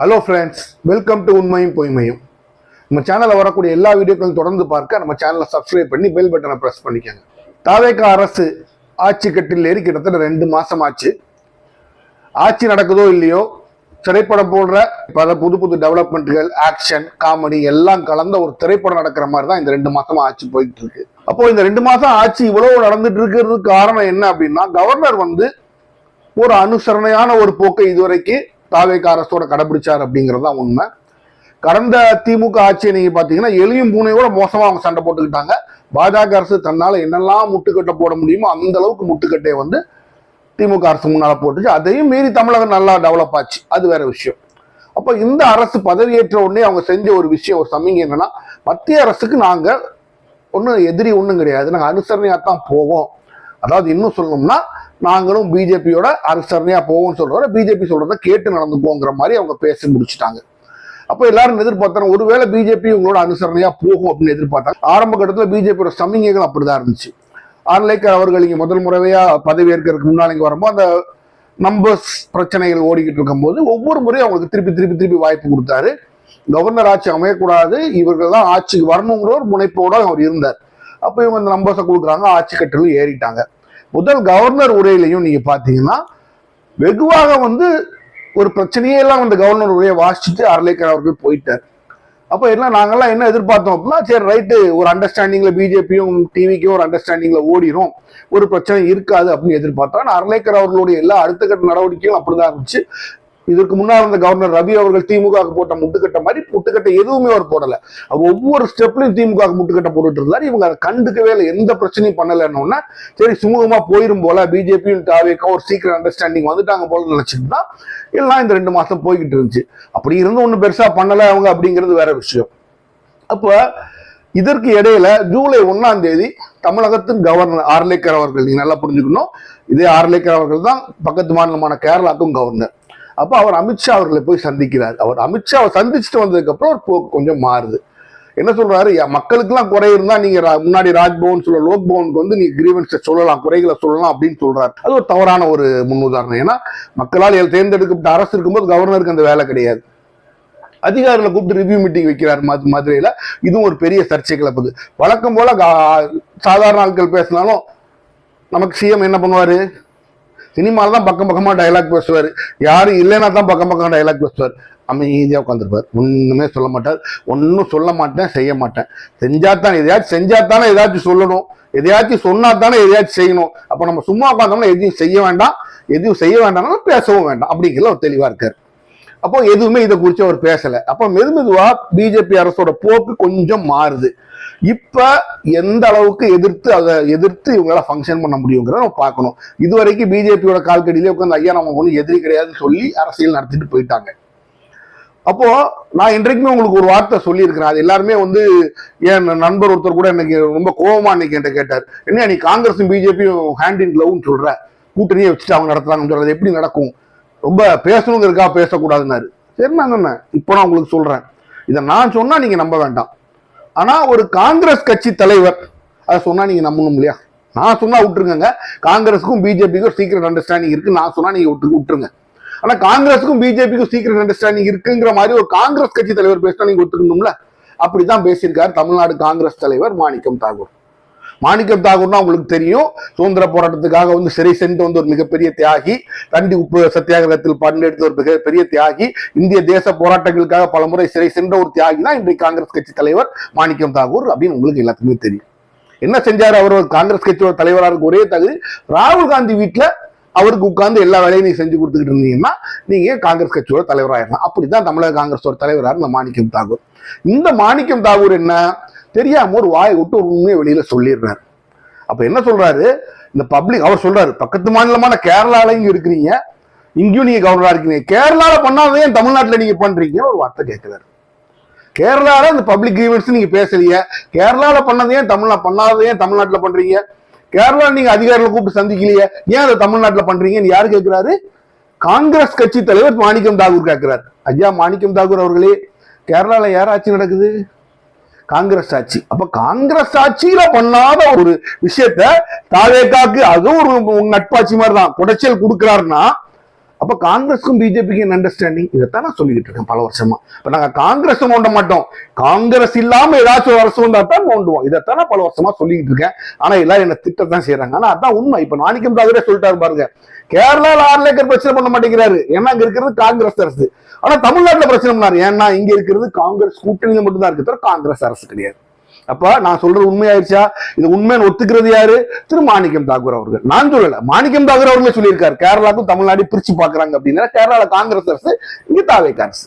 Hello friends, welcome to உண்மையும் பொய்மையும். நம்ம சேனலில் வரக்கூடிய எல்லா வீடியோக்களையும் தொடர்ந்து பார்க்க நம்ம சேனலை சப்ஸ்கிரைப் பண்ணி பெல் பட்டனை ப்ரெஸ் பண்ணிக்கோங்க. தாவேகா அரசு ஆட்சி கட்டில் ஏறி கிட்டத்தட்ட 2 மாசம் ஆச்சு. ஆட்சி நடக்குதோ இல்லையோ, திரைப்படம் போடுற பல புது புது டெவலப்மெண்ட்டுகள், ஆக்ஷன், காமெடி எல்லாம் கலந்த ஒரு திரைப்படம் நடக்கிற மாதிரி தான் இந்த 2 மாசமா ஆட்சி போயிட்டு இருக்கு. அப்போ இந்த 2 மாசம் ஆட்சி இவ்வளவு நடந்துட்டு இருக்கிறதுக்கு காரணம் என்ன அப்படின்னா, கவர்னர் ஒரு அனுசரணையான ஒரு போக்கை இதுவரைக்கு தாவேகா அரசோட கடைபிடிச்சார் அப்படிங்கிறது தான் உண்மை. கடந்த திமுக ஆட்சியை நீங்க பாத்தீங்கன்னா எலியும் பூனையோட மோசமா அவங்க சண்டை போட்டுக்கிட்டாங்க. பாஜக அரசு தன்னால என்னெல்லாம் முட்டுக்கட்டை போட முடியுமோ அந்த அளவுக்கு முட்டுக்கட்டையை திமுக அரசு முன்னால போட்டுச்சு. அதையும் மீறி தமிழகம் நல்லா டெவலப் ஆச்சு, அது வேற விஷயம். அப்ப இந்த அரசு பதவியேற்ற உடனே அவங்க செஞ்ச ஒரு விஷயம், ஒரு சமிங்கை என்னன்னா, மத்திய அரசுக்கு நாங்க எதிரி ஒண்ணும் கிடையாது, நாங்க அனுசரணையா தான் போவோம். அதாவது இன்னும் சொல்லணும்னா, நாங்களும் பிஜேபியோட அனுசரணையா போவோம்னு சொல்றத பிஜேபி சொல்றத கேட்டு நடந்துப்போங்கிற மாதிரி அவங்க பேசி முடிச்சுட்டாங்க. அப்போ எல்லாரும் எதிர்பார்த்தாங்க, ஒருவேளை பிஜேபி உங்களோட அனுசரணையா போகும் அப்படின்னு எதிர்பார்த்தாங்க. ஆரம்ப கட்டத்தில் பிஜேபியோட சமிங்கைகள் அப்படிதான் இருந்துச்சு. ஆன்லைக்கர் அவர்கள் இங்க முதல் முறையா பதவியேற்கிறதுக்கு முன்னாடி இங்க வரும்போது அந்த நம்பர்ஸ் பிரச்சனைகள் ஓடிக்கிட்டு இருக்கும் போது ஒவ்வொரு முறையும் அவங்களுக்கு திருப்பி வாய்ப்பு கொடுத்தாரு. கவர்னர் ஆட்சி அமையக்கூடாது, இவர்கள் தான் ஆட்சிக்கு வரணுங்கிற ஒரு முனைப்போட அவர் இருந்தார். அப்போ இவங்க இந்த நம்பர்ஸை கொடுக்குறாங்க, ஆட்சி கட்டிலும் ஏறிட்டாங்க. முதல் கவர்னர் உரையிலையும் நீங்க பாத்தீங்கன்னா வெகுவாக ஒரு பிரச்சனையே எல்லாம் கவர்னர் உரையை வாசிச்சுட்டு அர்லேக்கர் அவர்கள் போயிட்டார். அப்ப எல்லாம் நாங்கெல்லாம் என்ன எதிர்பார்த்தோம் அப்படின்னா, சரி ரைட்டு, ஒரு அண்டர்ஸ்டாண்டிங்ல பிஜேபியும் டிவிக்கும் ஒரு அண்டர்ஸ்டாண்டிங்ல ஓடிரும், ஒரு பிரச்சனை இருக்காது அப்படின்னு எதிர்பார்த்தோம். அர்லேக்கர் அவர்களுடைய எல்லா அடுத்த கட்ட நடவடிக்கையும் அப்படிதான் இருந்துச்சு. இதற்கு முன்னால் இருந்த கவர்னர் ரவி அவர்கள் திமுக போட்ட முட்டுக்கட்ட மாதிரி முட்டுக்கட்டை எதுவுமே அவர் போடல. அவர் ஒவ்வொரு ஸ்டெப்லையும் திமுக முட்டுக்கட்டை போட்டுட்டு இருந்தாரு. இவங்க அதை கண்டுக்கவே இல்லை, எந்த பிரச்சனையும் பண்ணலன்னா சரி சுமூகமா போயிரும் போல, பிஜேபியும் தாவேகா ஒரு சீக்கிரம் அண்டர்ஸ்டாண்டிங் வந்துட்டாங்க போல நினைச்சிட்டு தான் எல்லாம் இந்த 2 மாசம் போய்கிட்டு இருந்துச்சு. அப்படி இருந்து ஒன்றும் பெருசா பண்ணல அவங்க அப்படிங்கிறது வேற விஷயம். அப்ப இதற்கு இடையில ஜூலை 1ஆம் தேதி தமிழகத்தின் கவர்னர் ஆர்லேக்கர் அவர்கள், நீங்க நல்லா புரிஞ்சுக்கணும், இதே ஆர்லேக்கர் அவர்கள் தான் பக்கத்து மாநிலமான கேரளாவுக்கும் கவர்னர். அப்ப அவர் அமித்ஷா அவர்களை போய் சந்திக்கிறார். அவர் அமித்ஷாவை சந்திச்சுட்டு வந்ததுக்கு அப்புறம் ஒரு போக்கு கொஞ்சம் மாறுது. என்ன சொல்றாரு, மக்களுக்கு எல்லாம் குறை இருந்தா நீங்க முன்னாடி ராஜ்பவன் சொல்ல லோக்பவனுக்கு நீங்க கிரீவன்ஸை சொல்லலாம், குறைகளை சொல்லலாம் அப்படின்னு சொல்றாரு. அது ஒரு தவறான ஒரு முன்னுதாரணம். ஏன்னா மக்களால் தேர்ந்தெடுக்கப்பட்ட அரசு இருக்கும்போது கவர்னருக்கு அந்த வேலை கிடையாது. அதிகாரிகளை கூப்பிட்டு ரிவ்யூ மீட்டிங் வைக்கிறார் மதுரையில. இதுவும் ஒரு பெரிய சர்ச்சை கிளப்புது. வழக்கம் போல சாதாரண ஆட்கள் பேசினாலும் நமக்கு சிஎம் என்ன பண்ணுவாரு, சினிமால தான் பக்கமா டைலாக் பேசுவார், யாரும் இல்லைன்னா தான் பக்கம் டைலாக் பேசுவார். அமைதியா உட்காந்துருப்பார், ஒண்ணுமே சொல்ல மாட்டார். ஒன்னும் சொல்ல மாட்டேன், செய்ய மாட்டேன். செஞ்சாத்தானே எதையாச்சும் செஞ்சாத்தானே ஏதாச்சும் சொல்லணும், எதையாச்சும் சொன்னா தானே எதையாச்சும் செய்யணும். அப்ப நம்ம சும்மா உட்காந்தோம்னா எதையும் செய்ய வேண்டாம், எதையும் செய்ய வேண்டாம்னா பேசவும் வேண்டாம் அப்படிங்கிறத அவர் தெளிவா இருக்காரு. அப்போ எதுவுமே இதை குறித்து அவர் பேசல. அப்போ மெதுவா பிஜேபி அரசோட போக்கு கொஞ்சம் மாறுது. இப்ப எந்த அளவுக்கு எதிர்த்து இவங்களால ஃபங்க்ஷன் பண்ண முடியுங்கிறத நம்ம பார்க்கணும். இதுவரைக்கும் பிஜேபியோட கால்கடியிலே உட்காந்து ஐயா நம்ம ஒன்றும் எதிரி கிடையாதுன்னு சொல்லி அரசியல் நடத்திட்டு போயிட்டாங்க. அப்போ நான் இன்றைக்குமே உங்களுக்கு ஒரு வார்த்தை சொல்லியிருக்கிறேன். அது எல்லாருமே என் நண்பர் ஒருத்தர் கூட எனக்கு ரொம்ப கோபமா இன்னைக்கு என்கிட்ட கேட்டார், என்ன நீ காங்கிரஸும் பிஜேபியும் ஹேண்ட் இன் கிளவ்னு சொல்ற, கூட்டணியை வச்சுட்டு அவங்க நடத்துறாங்கன்னு சொல்றது எப்படி நடக்கும், ரொம்ப பேசணுங்கிறதுக்கா பேசக்கூடாதுன்னாரு. சரி நான் சொன்னேன், இப்போ நான் உங்களுக்கு சொல்றேன், இதை நான் சொன்னா நீங்க நம்ப வேண்டாம், ஆனா ஒரு காங்கிரஸ் கட்சி தலைவர் அதை சொன்னா நீங்க நம்பணும் இல்லையா. நான் சொன்னா விட்டுருங்க, காங்கிரஸுக்கும் பிஜேபிக்கும் சீக்கிரம் அண்டர்ஸ்டாண்டிங் இருக்கு, நான் சொன்னா நீங்க விட்டுருங்க. ஆனா காங்கிரஸுக்கும் பிஜேபிக்கும் சீக்கிரம் அண்டர்ஸ்டாண்டிங் இருக்குங்கிற மாதிரி ஒரு காங்கிரஸ் கட்சி தலைவர் பேசினா நீங்க ஒத்துக்கணும்ல. அப்படிதான் பேசியிருக்காரு தமிழ்நாடு காங்கிரஸ் தலைவர் மாணிக்கம் தாகூர். மாணிக்கம் தாகூர்னா உங்களுக்கு தெரியும், சுதந்திர போராட்டத்துக்காக சிறை சென்று ஒரு மிகப்பெரிய தியாகி, தண்டி உப்பு சத்தியாகிரகத்தில் பங்கெடுத்த ஒரு மிகப்பெரிய தியாகி, இந்திய தேச போராட்டங்களுக்காக பலமுறை சிறை சென்ற ஒரு தியாகி தான் இன்றைக்கு காங்கிரஸ் கட்சி தலைவர் மாணிக்கம் தாகூர் அப்படின்னு உங்களுக்கு எல்லாத்துக்குமே தெரியும். என்ன செஞ்சாரு அவர், காங்கிரஸ் கட்சியோட தலைவராக ஒரே தகுதி, ராகுல் காந்தி வீட்டுல அவருக்கு உட்கார்ந்து எல்லா வேலையும் நீங்க செஞ்சு கொடுத்துக்கிட்டு இருந்தீங்கன்னா நீங்க காங்கிரஸ் கட்சியோட தலைவராயிடலாம். அப்படிதான் தமிழக காங்கிரஸோட தலைவராக இந்த மாணிக்கம் தாகூர். இந்த மாணிக்கம் தாகூர் என்ன தெரியாம ஒரு வாயை விட்டு ஒரு உண்மையை வெளியில சொல்லிடுறாரு. அப்ப என்ன சொல்றாரு, இந்த பப்ளிக் அவர் சொல்றாரு, பக்கத்து மாநிலமான கேரளால இங்க இருக்கிறீங்க, இங்கேயும் நீங்க கவர்னரா இருக்கீங்க, கேரளால பண்ணாதே தமிழ்நாட்டுல நீங்க பண்றீங்க ஒரு வார்த்தை கேட்கிறாரு. கேரளால இந்த பப்ளிக் கிரீவன்ஸ் நீங்க பேசலைய, கேரளால பண்ணாதே தமிழ்நாட்டுல பண்றீங்க, கேரளா நீங்க அதிகாரிகளை கூப்பிட்டு சந்திக்கலையே, ஏன் அதை தமிழ்நாட்டுல பண்றீங்கன்னு யாரு கேட்கிறாரு, காங்கிரஸ் கட்சி தலைவர் மாணிக்கம் தாகூர் கேட்கிறார். ஐயா மாணிக்கம் தாகூர் அவர்களே, கேரளால யார் ஆட்சி நடக்குது, காங்கிரஸ் ஆட்சி. அப்ப காங்கிரஸ் ஆட்சியில பண்ணாத ஒரு விஷயத்த தாவேகாக்கு, அதுவும் ஒரு நட்பாட்சி மாதிரி தான், குடைச்சல் கொடுக்கிறாருன்னா அப்ப காங்கிரஸுக்கும் பிஜேபிக்கும் அண்டர்ஸ்டாண்டிங், இதைத்தான் நான் சொல்லிக்கிட்டு இருக்கேன் பல வருஷமா. இப்ப நாங்க காங்கிரஸ் நோண்ட மாட்டோம், காங்கிரஸ் இல்லாம ஏதாச்சும் ஒரு அரசு வந்தா தான் நோண்டுவோம், இதைத்தான் பல வருஷமா சொல்லிக்கிட்டு இருக்கேன். ஆனா எல்லாரும் என்ன திட்டத்தான் செய்யறாங்க. ஆனா அதான் உண்மை. இப்ப மாணிக்கம் தாகரே சொல்லிட்டாரு பாருங்க, கேரளால 6 ஏக்கர் பிரச்சனை பண்ண மாட்டேங்கிறாரு, ஏன்னா அங்க இருக்கிறது காங்கிரஸ் அரசு. ஆனா தமிழ்நாட்டுல பிரச்சனை பண்ணாரு, ஏன்னா இங்க இருக்கிறது காங்கிரஸ் கூட்டணியில மட்டும்தான் இருக்கு, தவிர காங்கிரஸ் அரசு கிடையாது. அப்ப நான் சொல்றது உண்மையாயிருச்சா? இது உண்மைன்னு ஒத்துக்கிறது யாரு? திரு மாணிக்கம் தாகூர் அவர்கள். நான் சொல்லல, மாணிக்கம் தாகூர் அவர்களே சொல்லியிருக்காரு, கேரளாவுக்கும் தமிழ்நாடு பிரிச்சு பாக்குறாங்க அப்படின்னா கேரளால காங்கிரஸ் அரசு, இங்க தாவேகா அரசு.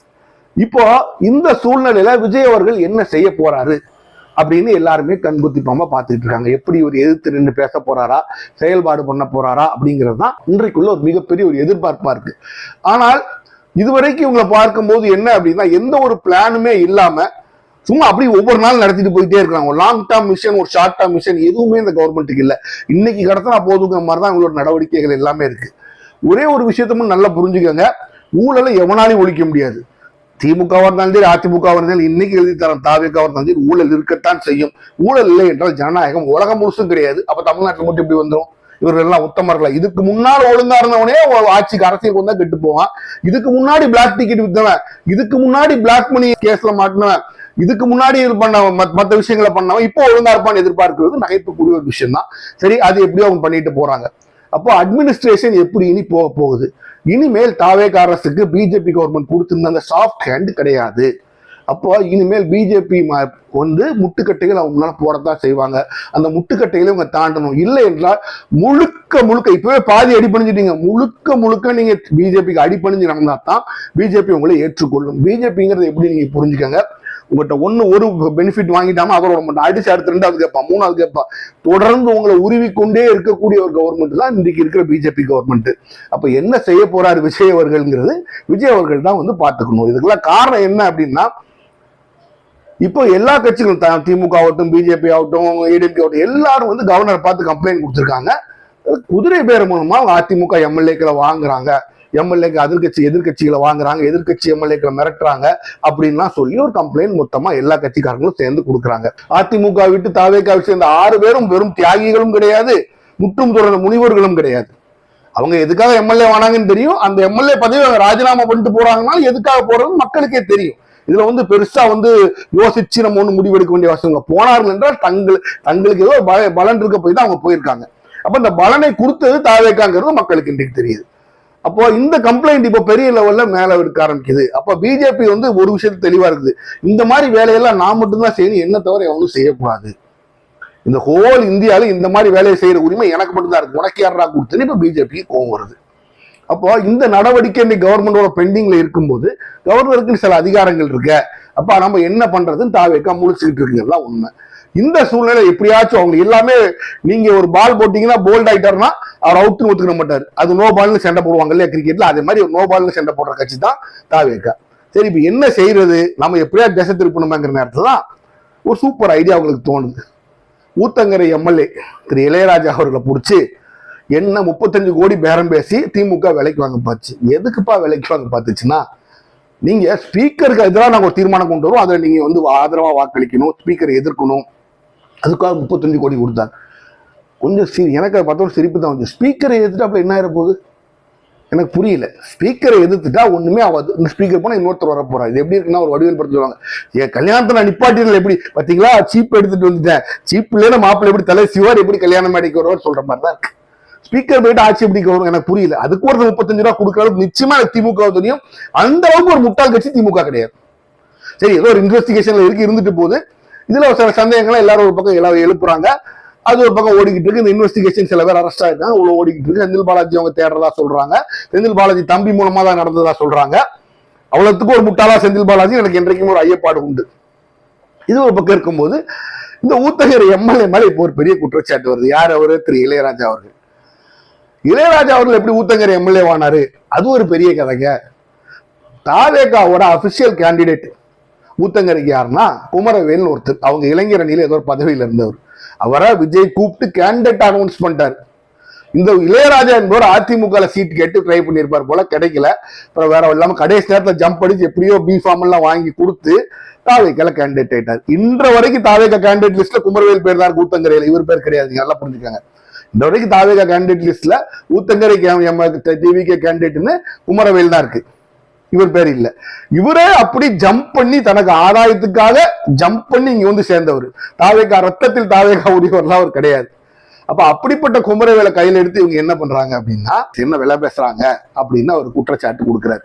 இப்போ இந்த சூழ்நிலையில விஜய் அவர்கள் என்ன செய்ய போறாரு அப்படின்னு எல்லாருமே கண்குத்திப்பாம பாத்துக்கிட்டு இருக்காங்க. எப்படி ஒரு எதிர்த்து நின்று பேச போறாரா, செயல்பாடு பண்ண போறாரா அப்படிங்கிறது தான் இன்றைக்குள்ள ஒரு மிகப்பெரிய ஒரு எதிர்பார்ப்பா இருக்கு. ஆனால் இதுவரைக்கும் இவங்களை பார்க்கும்போது என்ன அப்படின்னா, எந்த ஒரு பிளானுமே இல்லாம சும்மா அப்படி ஒவ்வொரு நாள் நடத்திட்டு போயிட்டே இருக்காங்க. ஒரு லாங் டேர்ம் மிஷன், ஒரு ஷார்ட் டேர்ம் மிஷன் எதுவுமே இந்த கவர்மெண்ட்டுக்கு இல்லை. இன்னைக்கு கடத்தினா போதுங்கிற மாதிரி தான் இவங்களோட நடவடிக்கைகள் எல்லாமே இருக்கு. ஒரே ஒரு விஷயத்தமும் நல்லா புரிஞ்சுக்கோங்க, ஊழலை எவனாலையும் ஒழிக்க முடியாது. திமுகவா இருந்தாலும் சரி, அதிமுகவா இருந்தாலும், இன்னைக்கு எழுதி தரம் தாவேகாவா இருந்தாலும் சரி, ஊழல் இருக்கத்தான் செய்யும். ஊழல் இல்லை என்றால் ஜனநாயகம் உலகம் முழுசும் கிடையாது. அப்ப தமிழ்நாட்டில் மட்டும் எப்படி வந்துடும்? இவர்கள் எல்லாம் உத்தமர்களா? இதுக்கு முன்னால் ஒழுங்கா இருந்தவனே ஆட்சிக்கு அரசியல் வந்தா கெட்டு போவான். இதுக்கு முன்னாடி பிளாக் டிக்கெட் வித்தவன், இதுக்கு முன்னாடி பிளாக் மணி கேஸ்ல மாட்டினவன், இதுக்கு முன்னாடி இது பண்ண மற்ற விஷயங்களை பண்ணவன் இப்போ ஒழுங்கா இருப்பான்னு எதிர்பார்க்கிறது நகைப்புக்கூடிய ஒரு விஷயம் தான். சரி, அது எப்படியோ அவங்க பண்ணிட்டு போறாங்க. அப்போ அட்மினிஸ்ட்ரேஷன் எப்படி இனி போக போகுது? இனிமேல் தாவேகா அரசுக்கு பிஜேபி கவர்மெண்ட் கொடுத்திருந்த அந்த சாஃப்ட் ஹேண்ட் கிடையாது. அப்போ இனிமேல் பிஜேபி வந்து முட்டுக்கட்டைகள் அவங்க முன்னால போடத்தான் செய்வாங்க. அந்த முட்டுக்கட்டைகளை இவங்க தாண்டணும். இல்லை என்றால் முழுக்க இப்பவே பாதி அடிப்பணிஞ்சிட்டீங்க, முழுக்க நீங்க பிஜேபிக்கு அடிப்பணிஞ்சு நடந்தா தான் பிஜேபி உங்களை ஏற்றுக்கொள்ளும். பிஜேபிங்கிறது எப்படி நீங்க புரிஞ்சுக்கங்க, உங்கள்கிட்ட ஒரு பெனிஃபிட் வாங்கிட்டாம அவரோட மட்டும் அடிச்சு அடுத்த 2வது கேட்பான், 3வது கேட்பான், தொடர்ந்து உங்களை உருவிக்கொண்டே இருக்கக்கூடிய ஒரு கவர்மெண்ட் தான் இன்றைக்கு இருக்கிற பிஜேபி கவர்மெண்ட். அப்ப என்ன செய்ய போறாரு விஜய் அவர்கள்ங்கிறது விஜய் அவர்கள் தான் வந்து பாத்துக்கணும். இதுக்கெல்லாம் காரணம் என்ன அப்படின்னா, இப்போ எல்லா கட்சிகளும் திமுக ஆகட்டும், பிஜேபி ஆகட்டும், ஏடிஎம்கே ஆகட்டும், எல்லாரும் வந்து கவர்னரை பார்த்து கம்ப்ளைண்ட் கொடுத்துருக்காங்க. குதிரை பேர் மூலமா அதிமுக எம்எல்ஏக்களை வாங்குறாங்க, எம்எல்ஏக்கு எதிர்கட்சிகளை வாங்குறாங்க, எதிர்கட்சி எம்எல்ஏக்களை மிரட்டுறாங்க அப்படின்லாம் சொல்லி ஒரு கம்ப்ளைண்ட் மொத்தமா எல்லா கட்சிக்காரங்களும் சேர்ந்து கொடுக்குறாங்க. அதிமுக விட்டு தாவேகா சேர்ந்த 6 பேரும் வெறும் தியாகிகளும் கிடையாது, முற்றும் தொடர்ந்த முனிவர்களும் கிடையாது. அவங்க எதுக்காக எம்எல்ஏ வானாங்கன்னு தெரியும். அந்த எம்எல்ஏ பதவி அவங்க ராஜினாமா பண்ணிட்டு போறாங்கன்னா எதுக்காக போறது மக்களுக்கே தெரியும். இதுல வந்து பெருசா வந்து யோசிச்சு நம்ம ஒண்ணு முடிவெடுக்க வேண்டிய அவசியம். போனார்கள் என்றால் தங்களுக்கு ஏதோ பலன் இருக்க போய் தான் அவங்க போயிருக்காங்க. அப்ப இந்த பலனை கொடுத்தது தாவேகாங்கிறது மக்களுக்கு இன்றைக்கு தெரியுது. அப்போ இந்த கம்ப்ளைண்ட் இப்போ பெரிய லெவல்ல மேல எடுக்க ஆரம்பிக்குது. அப்ப பிஜேபி வந்து ஒரு விஷயத்து தெளிவா இருக்குது, இந்த மாதிரி வேலையெல்லாம் நான் மட்டும்தான் செய்யணும், என்ன தவிர எவனும் செய்யக்கூடாது. இந்த ஹோல் இந்தியாவில இந்த மாதிரி வேலையை செய்யற உரிமை எனக்கு மட்டும்தான் இருக்கு, உனக்கு யாரா கொடுத்துன்னு இப்ப பிஜேபிக்கு கோவம் வருது. அப்போ இந்த நடவடிக்கை இன்னைக்கு கவர்மெண்டோட பெண்டிங்ல இருக்கும்போது கவர்னருக்கு சில அதிகாரங்கள் இருக்கு. அப்ப நம்ம என்ன பண்றதுன்னு தாவேகா முழிச்சுக்கிட்டு இருக்குங்கிறதா உண்மை. இந்த சூழ்நிலை எப்படியாச்சும் அவங்க எல்லாமே, நீங்க ஒரு பால் போட்டீங்கன்னா போல்ட் ஆயிட்டாருன்னா அவர் அவுட்னு ஒத்துக்க மாட்டாரு, அது நோ பால்னு சண்டை போடுவாங்க இல்லையா கிரிக்கெட்ல, அதே மாதிரி ஒரு நோ பால்னு சண்டை போடுற கட்சி தான் தாவேகா. சரி, இப்ப என்ன செய்யறது, நம்ம எப்படியா திசை திருப்பணுமாங்கிற நேரத்துல தான் ஒரு சூப்பர் ஐடியா அவங்களுக்கு தோணுது. ஊத்தங்கரை எம்எல்ஏ திரு இளையராஜா அவர்களை பிடிச்சி என்ன 35 கோடி பேரம் பேசி திமுக விலைக்கு வாங்க பார்த்து. எதுக்குப்பா விலைக்கு வாங்க பார்த்துச்சுன்னா, நீங்க ஸ்பீக்கருக்கு எதிராக நாங்கள் ஒரு தீர்மானம் கொண்டு வரோம், அதில் நீங்க வந்து ஆதரவா வாக்களிக்கணும், ஸ்பீக்கரை எதிர்க்கணும், அதுக்காக 35 கோடி கொடுத்தாங்க. கொஞ்சம் எனக்கு அதை பார்த்தோம் சிரிப்பு தான் வந்து, ஸ்பீக்கரை எதிர்த்து அப்ப என்ன ஆயிர போகுது எனக்கு புரியல. ஸ்பீக்கரை எதிர்த்துட்டா ஒண்ணுமே ஆகாது, இந்த ஸ்பீக்கர் போனா இன்னொருத்தர் வர போறாரு. இது எப்படி இருக்குன்னா ஒரு வடிவேல் படுத்து சொல்லுவாங்க, என் கல்யாணத்தை நான் நிப்பாட்டிகள் எப்படி பாத்தீங்களா, சீப் எடுத்துட்டு வந்துட்டேன், சீப்ல மாப்பிள்ளை எப்படி தலை சிவார் எப்படி கல்யாணம் மேடைக்கு வருவார் சொல்ற மாதிரி தான் இருக்கு. ஸ்பீக்கர் போயிட்டு ஆட்சி எப்படி வரும் எனக்கு புரியல. அதுக்கு ஒரு 35 ரூபா கொடுக்குற அளவுக்கு நிச்சயமா திமுக தெரியும். அந்த அளவுக்கு ஒரு முட்டாள் கட்சி திமுக கிடையாது. சரி, ஏதோ ஒரு இன்வெஸ்டிகேஷன்ல இருந்துட்டு போகுது. இதுல சில சந்தேகங்களை எல்லாரும் ஒரு பக்கம் எல்லாரும் எழுப்புறாங்க, அது ஒரு பக்கம் ஓடிக்கிட்டு இருக்கு. இந்த இன்வெஸ்டிகேஷன் சில பேர் அரெஸ்ட் ஆயிருக்காங்க, அவ்வளவு ஓடிக்கிட்டு இருக்கு. செந்தில் பாலாஜி அவங்க தேடுறதா சொல்றாங்க, செந்தில் பாலாஜி தம்பி மூலமா தான் நடந்ததா சொல்றாங்க. அவ்வளவுக்கு ஒரு முட்டாளா செந்தில் பாலாஜி எனக்கு என்றைக்கும் ஒரு ஐயப்பாடு உண்டு. இது ஒரு பக்கம் இருக்கும்போது இந்த ஊத்தங்கரை எம்எல்ஏ மேல இப்போ ஒரு பெரிய குற்றச்சாட்டு வருது. யார் அவரு? திரு இளையராஜா அவர்கள். இளையராஜா அவர்கள் எப்படி ஊத்தங்கரை எம்எல்ஏ ஆனாரு, அது ஒரு பெரிய கதைங்க. தாவேகாவோட அபிஷியல் கேண்டிடேட் ஊத்தங்கரைக்கு யாருன்னா குமரவேல் ஒருத்தர், அவங்க இளைஞர் அணியில ஏதோ ஒரு பதவியில இருந்தவர். அவரை விஜய் கூப்பிட்டு கேண்டிடேட் அனௌன்ஸ் பண்ணிட்டாரு. இந்த இளையராஜா என்பவர் அதிமுக சீட் கேட்டு ட்ரை பண்ணியிருப்பார் போல, கிடைக்கல. அப்புறம் வேற இல்லாம கடைசி நேரத்தில் ஜம்ப் அடிச்சு எப்படியோ பி ஃபார்ம் எல்லாம் வாங்கி கொடுத்து தாவேகால கேண்டிடேட் ஆயிட்டார். இன்ற வரைக்கும் தாவேகா கேண்டிடேட் லிஸ்ட்ல குமரவேல் பேர் தான் ஊத்தங்கரையில, இவர் பேர் கிடையாது, நல்லா புரிஞ்சுக்காங்க. இந்த வரைக்கும் தாவேகா கேண்டிடேட் லிஸ்ட்ல ஊத்தங்கரை டிவிகே கேண்டிடேட்னு குமரவேல் தான் இருக்கு, இவர் பேர் இல்ல. இவரே அப்படி ஜம்ப் பண்ணி தனக்கு ஆதாயத்துக்காக ஜம்ப் பண்ணி இங்க வந்து சேர்ந்தவர். தாவேகா ரத்தத்தில் தாவேகா உரியவர்லாம் அவர் கிடையாது. அப்ப அப்படிப்பட்ட குமரவேலை கையில எடுத்து இவங்க என்ன பண்றாங்க அப்படின்னா, என்ன விலை பேசுறாங்க அப்படின்னு அவர் குற்றச்சாட்டு கொடுக்குறாரு.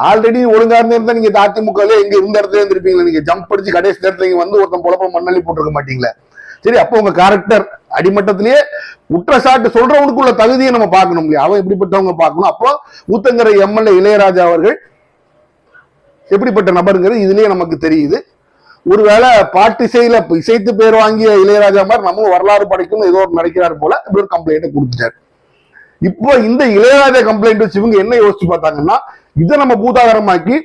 ஆல்ரெடி ஒழுங்கா இருந்தா நீங்க அதிமுக எங்க இருந்த இடத்துல இருந்திருப்பீங்களா? நீங்க ஜம்ப் அடிச்சு கடைசி நேரத்துல நீங்க வந்து ஒருத்தன் பொழப்ப மண்ணள்ளி போட்டிருக்க மாட்டீங்களா? சரி, அப்போ உங்க கேரக்டர் அடிமட்டத்திலேயே குற்றச்சாட்டு சொல்றவனுக்குள்ள தகுதியை நம்ம பார்க்கணும் இல்லையா? அவன் எப்படிப்பட்டவங்க பார்க்கணும். அப்போ ஊத்தங்கரை எம்எல்ஏ இளையராஜா அவர்கள் எப்படிப்பட்ட நபருங்கிறது இதுலயே நமக்கு தெரியுது. ஒருவேளை பாட்டு இசைத்து பேர் வாங்கிய இளையராஜா மாதிரி நம்மளும் வரலாறு படைக்கணும் ஏதோ ஒரு நடிக்கிறார் போல இப்படி ஒரு கம்ப்ளைண்ட் கொடுத்துட்டாரு. இப்போ இந்த இளையராஜா கம்ப்ளைண்ட் வச்சு இவங்க என்ன யோசிச்சு பார்த்தாங்கன்னா, இதை நம்ம பூதாகரமாக்கி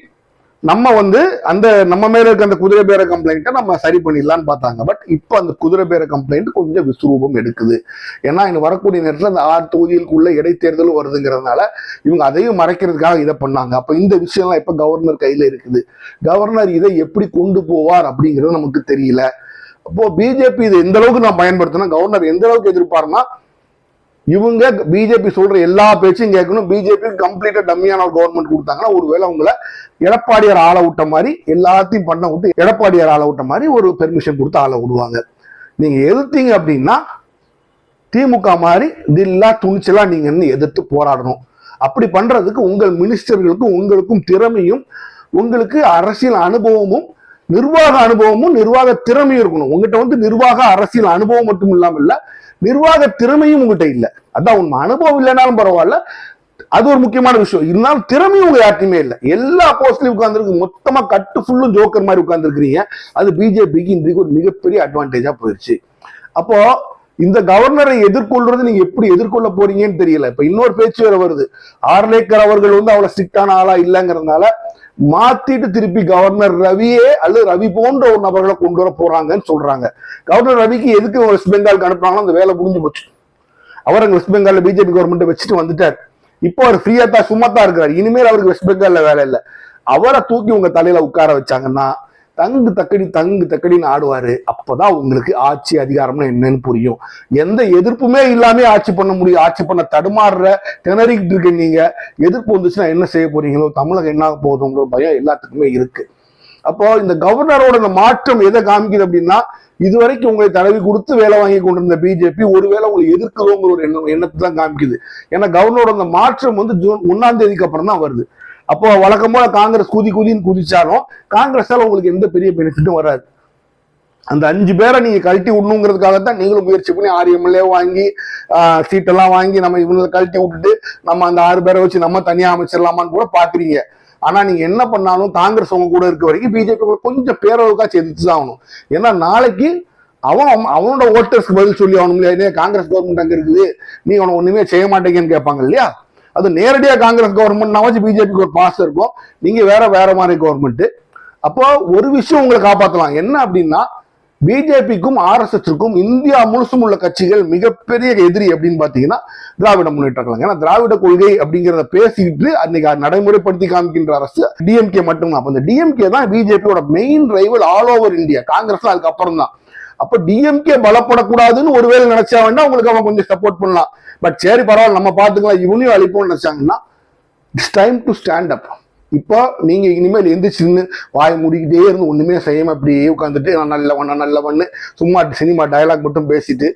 நம்ம வந்து அந்த நம்ம மேல இருக்க அந்த குதிரை பேர கம்ப்ளைண்ட்டை நம்ம சரி பண்ணிடலான்னு பார்த்தாங்க. பட் இப்போ அந்த குதிரை பேர கம்ப்ளைண்ட் கொஞ்சம் விஸ்வரூபம் எடுக்குது. ஏன்னா இன்னும் வரக்கூடிய நேரத்தில் அந்த 6 தொகுதிகளுக்குள்ள இடைத்தேர்தலும் வருதுங்கிறதுனால இவங்க அதையும் மறைக்கிறதுக்காக இதை பண்ணாங்க. அப்ப இந்த விஷயம்லாம் இப்ப கவர்னர் கையில இருக்குது. கவர்னர் இதை எப்படி கொண்டு போவார் அப்படிங்கிறது நமக்கு தெரியல. அப்போ பிஜேபி இதை எந்த அளவுக்கு நான் பயன்படுத்தினா, கவர்னர் எந்த அளவுக்கு எதிர்பார்னா, இவங்க பிஜேபி சொல்ற எல்லா பேச்சையும் கேட்கணும். பிஜேபி கம்ப்ளீட்டா டம்மியான ஒரு கவர்மெண்ட் கொடுத்தாங்கன்னா ஒருவேளை உங்களை எடப்பாடியார் ஆள விட்ட மாதிரி எல்லாத்தையும் பண்ண விட்டு எடப்பாடியார் ஆள விட்ட மாதிரி ஒரு பெர்மிஷன் கொடுத்து ஆள விடுவாங்க. நீங்க எதிர்த்தீங்க அப்படின்னா திமுக மாதிரி தில்லா துணிச்சலா நீங்க எதிர்த்து போராடணும். அப்படி பண்றதுக்கு உங்கள் மினிஸ்டர்களுக்கும் உங்களுக்கும் திறமையும் உங்களுக்கு அரசியல் அனுபவமும் நிர்வாக அனுபவமும் நிர்வாக திறமையும் இருக்கணும். உங்ககிட்ட வந்து நிர்வாக அரசியல் அனுபவம் மட்டும் இல்லாம இல்ல, நிர்வாக திறமையும் உங்ககிட்ட இல்லை. அதான் உண்மை. அனுபவம் இல்லைனாலும் பரவாயில்ல, அது ஒரு முக்கியமான விஷயம். இருந்தாலும் திறமையும் உங்க யாருக்குமே இல்லை. எல்லா போஸ்ட்லயும் உட்கார்ந்துருக்கு, மொத்தமா கட்டு ஃபுல்லும் ஜோக்கர் மாதிரி உட்கார்ந்துருக்கிறீங்க. அது பிஜேபிக்கு இன்றைக்கு ஒரு மிகப்பெரிய அட்வான்டேஜா போயிடுச்சு. அப்போ இந்த கவர்னரை எதிர்கொள்றது நீங்க எப்படி எதிர்கொள்ள போறீங்கன்னு தெரியல. இப்ப இன்னொரு பேச்சு வேற வருது, ஆர்லேக்கர் அவர்கள் வந்து அவ்வளவு ஸ்ட்ரிக்டான ஆளா இல்லைங்கிறதுனால மாத்திட்டு திருப்பி கவர்னர் ரவியே அல்லது ரவி போன்ற ஒரு நபர்களை கொண்டு வர போறாங்கன்னு சொல்றாங்க. கவர்னர் ரவிக்கு எதுக்கு வெஸ்ட் பெங்காலுக்கு அனுப்புறாங்களோ அந்த வேலை முடிஞ்சு போச்சு. அவர் அங்க வெஸ்ட் பெங்கால்ல பிஜேபி கவர்மெண்ட் வச்சுட்டு வந்துட்டார். இப்போ அவர் ஃப்ரீயா தான் சும்மா தான் இருக்கிறார். இனிமேல் அவருக்கு வெஸ்ட் பெங்கால்ல வேலை இல்லை. அவரை தூக்கி உங்க தலையில உட்கார வச்சாங்கன்னா தங்கு தக்கடின்னு ஆடுவாரு. அப்பதான் உங்களுக்கு ஆட்சி அதிகாரம்னு என்னன்னு புரியும். எந்த எதிர்ப்புமே இல்லாம ஆட்சி பண்ண முடியும். ஆட்சி பண்ண தடுமாறுற திணறிக்கிட்டு இருக்க நீங்க எதிர்ப்பு வந்துச்சுன்னா என்ன செய்ய போறீங்களோ, தமிழகம் என்ன போகுதுங்கிற பயம் எல்லாத்துக்குமே இருக்கு. அப்போ இந்த கவர்னரோட இந்த மாற்றம் எதை காமிக்குது அப்படின்னா, இதுவரைக்கும் உங்களை தடவி கொடுத்து வேலை வாங்கி கொண்டிருந்த பிஜேபி ஒருவேளை உங்களை எதிர்க்குதோங்கிற ஒரு எண்ணத்தை தான் காமிக்குது. ஏன்னா கவர்னரோட அந்த மாற்றம் வந்து ஜூன் 1ஆம் தேதிக்கு அப்புறம் தான் வருது. அப்போ வழக்கம் போல காங்கிரஸ் குதின்னு குதிச்சாலும் காங்கிரஸால உங்களுக்கு எந்த பெரிய பெனிஃபிட்டும் வராது. அந்த 5 பேரை நீங்க கழட்டி விடணுங்கிறதுக்காகத்தான் நீங்களும் முயற்சி பண்ணி 6 எம்எல்ஏ வாங்கி சீட்டெல்லாம் வாங்கி நம்ம இவங்களை கழட்டி விட்டுட்டு நம்ம அந்த 6 பேரை வச்சு நம்ம தனியா அமைச்சிடலாமான்னு கூட பாக்குறீங்க. ஆனா நீங்க என்ன பண்ணாலும் காங்கிரஸ் உங்க கூட இருக்க வரைக்கும் பிஜேபி கொஞ்சம் பேரளவுக்காச்சும் எதிர்த்துதான் ஆகணும். ஏன்னா நாளைக்கு அவனோட ஓட்டர்ஸ்க்கு பதில் சொல்லி ஆகணும் இல்லையா? காங்கிரஸ் கவர்மெண்ட் அங்க இருக்குது, நீ அவனை ஒண்ணுமே செய்ய மாட்டேங்கன்னு கேட்பாங்க இல்லையா? அது நேரடியா காங்கிரஸ் கவர்மெண்ட் பிஜேபிக்கு ஒரு பாஸ் இருக்கும். நீங்க வேற மாதிரி கவர்மெண்ட். அப்போ ஒரு விஷயம் உங்களை காப்பாற்றலாம். என்ன அப்படின்னா, பிஜேபிக்கும் ஆர்எஸ்எஸ்க்கும் இந்தியா முழுசும் உள்ள கட்சிகள் மிகப்பெரிய எதிரி அப்படின்னு பாத்தீங்கன்னா திராவிட முன்னேற்ற கழகம். ஏன்னா திராவிட கொள்கை அப்படிங்கிறத பேசிக்கிட்டு அன்னைக்கு நடைமுறைப்படுத்தி காமிக்கின்ற அரசு டிஎம்கே மட்டும்தான். அப்ப இந்த டிஎம்கே தான் பிஜேபியோட main rival all over India. Congress அதுக்கு அப்புறம் தான். அப்ப டிஎம்கே பலப்படக்கூடாதுன்னு ஒருவேளை நினைச்சா வேண்டாம் உங்களுக்கு அவன் கொஞ்சம் சப்போர்ட் பண்ணலாம். பட் சரி பரவாயில்ல நம்ம பாத்துக்கலாம் இவனையும் அழிப்போம்னு நினைச்சாங்கன்னா it's time to stand up. இப்போ நீங்க இனிமேல் எந்திரிச்சுன்னு வாய் மூடிக்கிட்டே இருந்து ஒண்ணுமே செய்யாம அப்படியே உட்காந்துட்டு நான் நல்லவண்ணு சும்மா சினிமா டயலாக் மட்டும் பேசிட்டு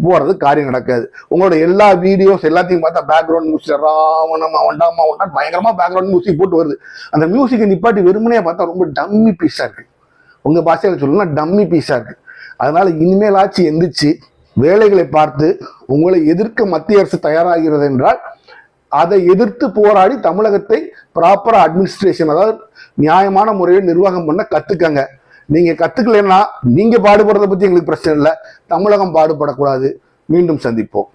போறது காரியம் நடக்காது. உங்களோட எல்லா வீடியோஸ் எல்லாத்தையும் பார்த்தா பேக்ரவுண்ட் மியூசிக் ராவணமா ஒண்டாமா பயங்கரமா பேக்ரவுண்ட் மியூசிக் போட்டு வருது. அந்த மியூசிக்கை நிப்பாட்டி வெறுமனையா பார்த்தா ரொம்ப டம்மி பீஸா இருக்கு. உங்க பாஷையில சொல்லணும்னா டம்மி பீஸா இருக்கு. அதனால இனிமேலாச்சு எந்திரிச்சு வேலைகளை பார்த்து உங்களை எதிர்க்க மத்திய அரசு தயாராகிறது என்றால் அதை எதிர்த்து போராடி தமிழகத்தை ப்ராப்பரா அட்மினிஸ்ட்ரேஷன், அதாவது நியாயமான முறையில் நிர்வாகம் பண்ண கத்துக்கங்க. நீங்க கத்துக்கலன்னா நீங்க பாடுபடுறத பத்தி எங்களுக்கு பிரச்சனை இல்லை, தமிழகம் பாடுபடக்கூடாது. மீண்டும் சந்திப்போம்.